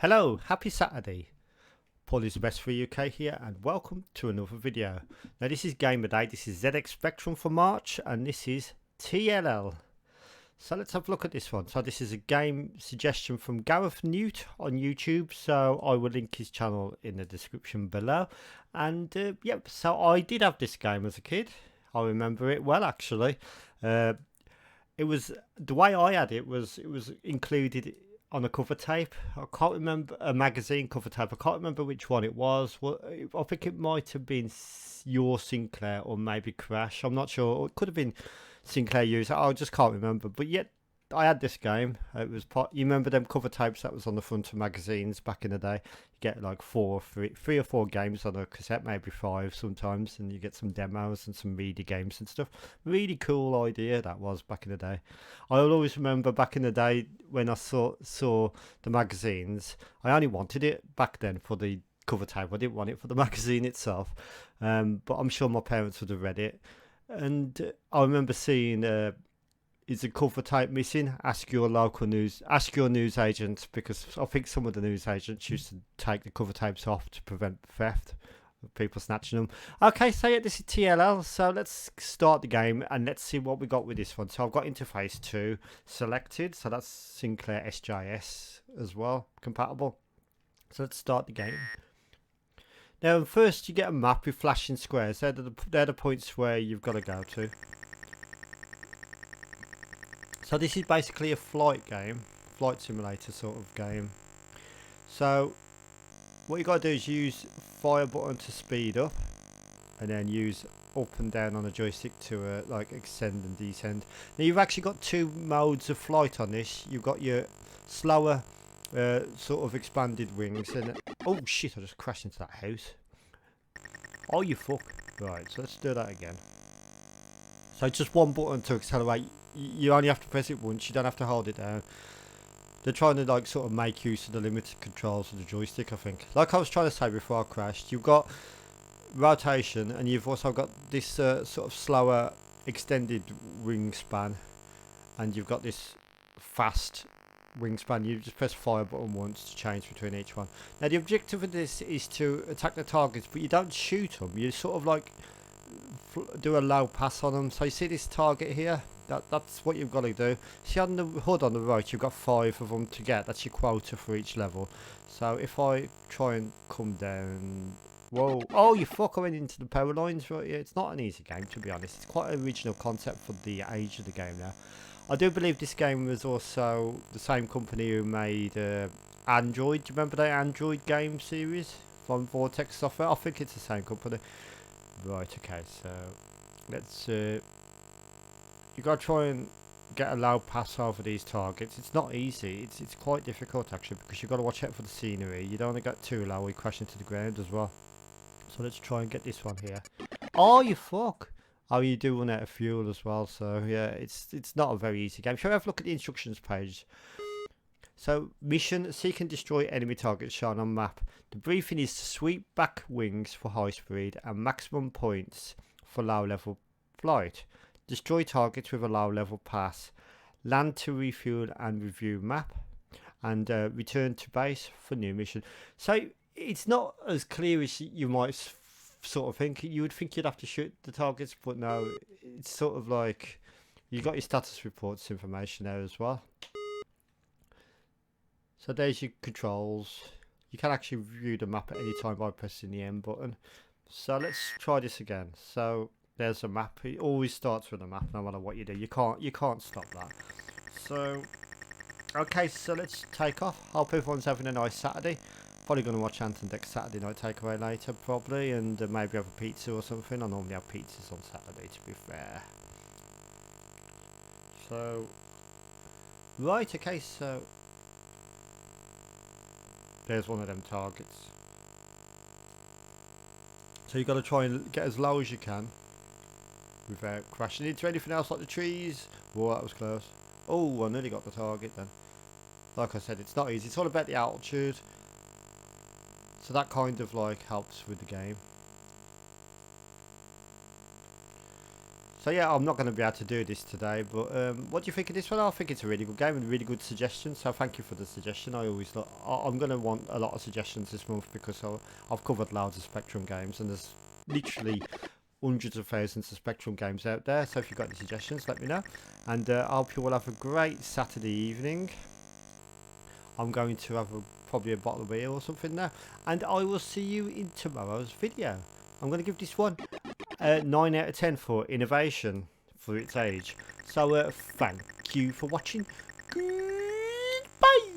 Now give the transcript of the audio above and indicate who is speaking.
Speaker 1: Hello, happy Saturday. Paul is the best for UK here and welcome to another video. Now this is Gamer Day, this is ZX Spectrum for March and this is T.L.L. So let's have a look at this one. So this is a game suggestion from Gareth Newt on YouTube, so I will link his channel in the description below. And yep, so I did have this game as a kid. I remember it well actually. It was, the way I had it was included on a cover tape. I can't remember, a magazine cover tape. I can't remember which one it was. Well, I think it might have been your Sinclair or maybe Crash. I'm not sure. Or it could have been Sinclair user. I just can't remember. But yet I had this game. It was you remember them cover tapes that was on the front of magazines back in the day? You get like three or four games on a cassette, maybe 5 sometimes, and you get some demos and some media games and stuff. Really cool idea that was back in the day. I'll always remember back in the day when I saw the magazines. I only wanted it back then for the cover tape. I didn't want it for the magazine itself. But I'm sure my parents would have read it. And I remember seeing is the cover tape missing? Ask your news agent, because I think some of the news agents used to take the cover tapes off to prevent theft, people snatching them. Okay, so yeah, this is T.L.L. So let's start the game and let's see what we got with this one. So I've got interface 2 selected, so that's Sinclair SJS as well, compatible. So let's start the game. Now first you get a map with flashing squares. They're the points where you've got to go to. So this is basically a flight simulator sort of game. So what you got to do is use fire button to speed up, and then use up and down on the joystick to like extend and descend. Now you've actually got 2 modes of flight on this. You've got your slower sort of expanded wings, and oh shit! I just crashed into that house. Oh you fuck! Right, so let's do that again. So just one button to accelerate. You only have to press it once, you don't have to hold it down. They're trying to like sort of make use of the limited controls of the joystick, I think. Like I was trying to say before I crashed, you've got rotation and you've also got this sort of slower extended wingspan, and you've got this fast wingspan. You just press fire button once to change between each one. Now the objective of this is to attack the targets, but you don't shoot them. You sort of like do a low pass on them. So you see this target here? That's what you've got to do. See on the HUD on the right, you've got 5 of them to get. That's your quota for each level. So if I try and come down, whoa! Oh, you fuck! I went into the power lines. Right? Yeah, it's not an easy game, to be honest. It's quite an original concept for the age of the game now. I do believe this game was also the same company who made Android. Do you remember that Android game series from Vortex Software? I think it's the same company. Right. Okay. So let's. You gotta try and get a low pass over these targets. It's not easy. It's quite difficult actually, because you've got to watch out for the scenery. You don't want to get too low or you crash into the ground as well. So let's try and get this one here. Oh you fuck! Oh, you do run out of fuel as well. So yeah, it's not a very easy game. Shall we have a look at the instructions page? So mission: seek and destroy enemy targets shown on map. The briefing is to sweep back wings for high speed and maximum points for low level flight. Destroy targets with a low level pass. Land to refuel and review map. And return to base for new mission. So it's not as clear as you might sort of think. You would think you'd have to shoot the targets, but no. It's sort of like you got your status reports information there as well. So there's your controls. You can actually view the map at any time by pressing the M button. So let's try this again. So there's a map. It always starts with a map, no matter what you do. You can't stop that. So, okay, so let's take off. Hope everyone's having a nice Saturday. Probably going to watch Ant and Dec's Saturday Night Takeaway later, probably, and maybe have a pizza or something. I normally have pizzas on Saturday, to be fair. So, right, okay, so there's one of them targets. So you've got to try and get as low as you can without crashing into anything else like the trees. Whoa, that was close. Oh, I nearly got the target then. Like I said, it's not easy. It's all about the altitude. So that kind of like helps with the game. So yeah, I'm not going to be able to do this today, but what do you think of this one? I think it's a really good game and a really good suggestion, so thank you for the suggestion. I always look, I'm going to want a lot of suggestions this month because I've covered loads of Spectrum games and there's literally hundreds of thousands of Spectrum games out there, so if you've got any suggestions, let me know. And I hope you all have a great Saturday evening. I'm going to have probably a bottle of beer or something now, and I will see you in tomorrow's video. I'm going to give this one 9 out of 10 for innovation for its age. So thank you for watching. Goodbye.